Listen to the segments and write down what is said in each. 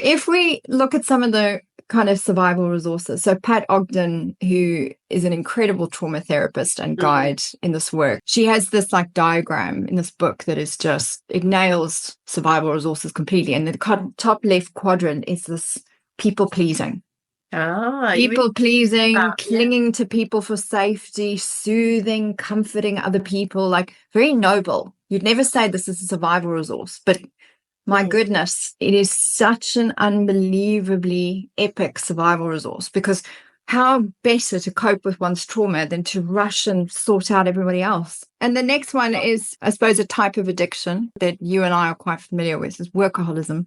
If we look at some of the kind of survival resources, so Pat Ogden, who is an incredible trauma therapist and guide in this work, she has this like diagram in this book that is just, it nails survival resources completely. And the top left quadrant is this people pleasing. People pleasing, clinging to people for safety, soothing, comforting other people, like very noble. You'd never say this is a survival resource, but my goodness, it is such an unbelievably epic survival resource, because how better to cope with one's trauma than to rush and sort out everybody else? And the next one is, I suppose, a type of addiction that you and I are quite familiar with, is workaholism.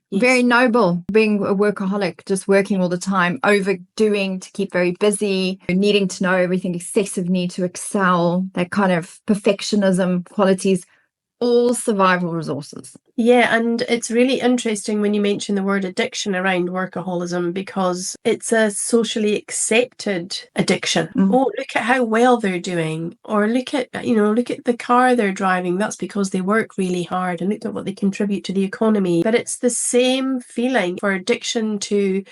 Yes. Very noble, being a workaholic, just working all the time, overdoing to keep very busy, needing to know everything, excessive need to excel, that kind of perfectionism qualities, all survival resources. Yeah, and it's really interesting when you mention the word addiction around workaholism, because it's a socially accepted addiction. Oh, look at how well they're doing, or look at the car they're driving. That's because they work really hard, and look at what they contribute to the economy. But it's the same feeling for addiction to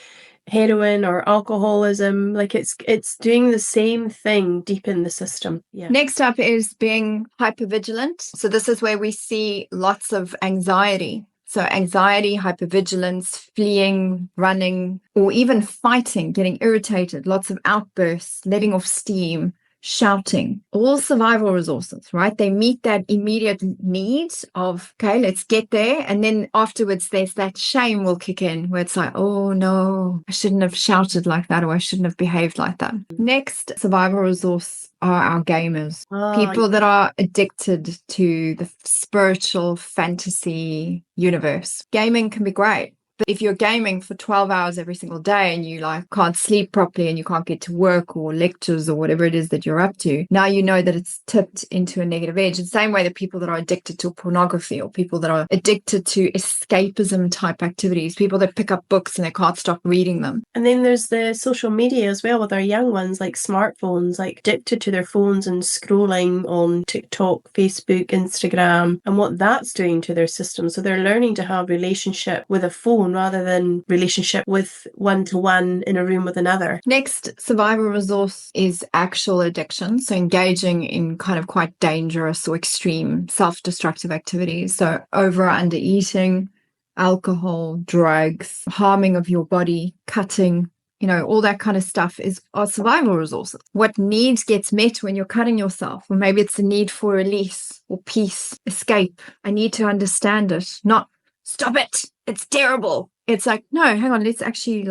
heroin or alcoholism. Like it's doing the same thing deep in the system. Yeah. Next up is being hypervigilant. So this is where we see lots of anxiety. So anxiety, hypervigilance, fleeing, running, or even fighting, getting irritated, lots of outbursts, letting off steam, shouting, all survival resources, right? They meet that immediate need of, okay, let's get there. And then afterwards, there's that shame will kick in where it's like, oh no, I shouldn't have shouted like that, or I shouldn't have behaved like that. Next survival resource are our gamers, people that are addicted to the spiritual fantasy universe. Gaming can be great. But if you're gaming for 12 hours every single day and you like can't sleep properly and you can't get to work or lectures or whatever it is that you're up to, now you know that it's tipped into a negative edge. The same way that people that are addicted to pornography, or people that are addicted to escapism type activities, people that pick up books and they can't stop reading them. And then there's the social media as well with our young ones, like smartphones, like addicted to their phones and scrolling on TikTok, Facebook, Instagram, and what that's doing to their system. So they're learning to have relationship with a phone rather than relationship with one-to-one in a room with another. Next survival resource is actual addiction. So engaging in kind of quite dangerous or extreme self-destructive activities. So over or under eating, alcohol, drugs, harming of your body, cutting, all that kind of stuff are survival resources. What needs gets met when you're cutting yourself? Or maybe it's the need for release or peace, escape. I need to understand it, not stop it. It's terrible. It's like, no, hang on, let's actually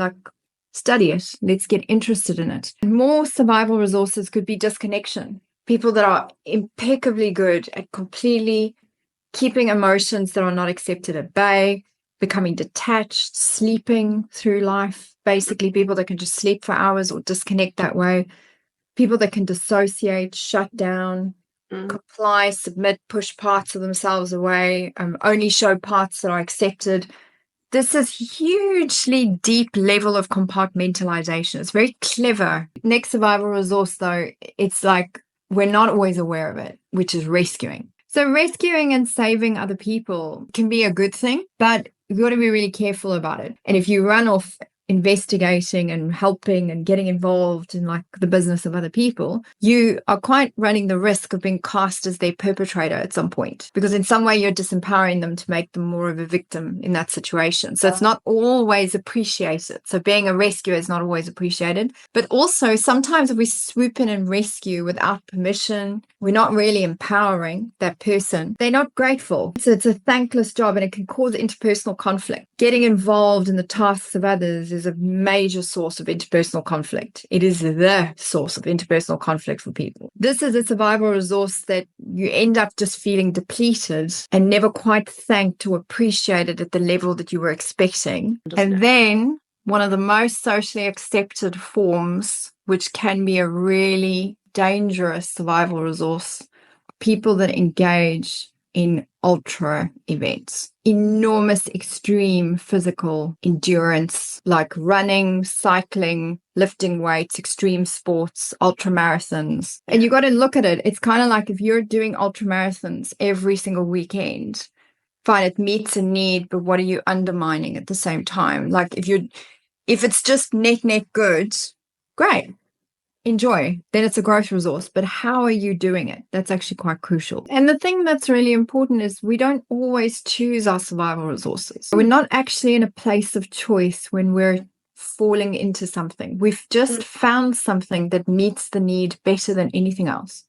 study it. Let's get interested in it. And more survival resources could be disconnection. People that are impeccably good at completely keeping emotions that are not accepted at bay, becoming detached, sleeping through life. Basically, people that can just sleep for hours or disconnect that way. People that can dissociate, shut down, comply, submit, push parts of themselves away, only show parts that are accepted. This is hugely deep level of compartmentalization. It's very clever. Next survival resource, though, it's like we're not always aware of it, which is rescuing. So rescuing and saving other people can be a good thing, but you've got to be really careful about it. And if you run off investigating and helping and getting involved in the business of other people, you are quite running the risk of being cast as their perpetrator at some point, because in some way you're disempowering them to make them more of a victim in that situation. So it's not always appreciated. So being a rescuer is not always appreciated. But also sometimes if we swoop in and rescue without permission, we're not really empowering that person. They're not grateful. So it's a thankless job, and it can cause interpersonal conflict. Getting involved in the tasks of others is a major source of interpersonal conflict. It is the source of interpersonal conflict for people. This is a survival resource that you end up just feeling depleted and never quite thanked or appreciated at the level that you were expecting. And then one of the most socially accepted forms, which can be a really dangerous survival resource, people that engage in ultra events, enormous extreme physical endurance, like running, cycling, lifting weights, extreme sports, ultra marathons. And you got to look at it. It's kind of like if you're doing ultra marathons every single weekend fine, it meets a need, but what are you undermining at the same time? Like if it's just net good, great. Enjoy, then it's a growth resource. But how are you doing it? That's actually quite crucial. And the thing that's really important is we don't always choose our survival resources. We're not actually in a place of choice when we're falling into something. We've just found something that meets the need better than anything else.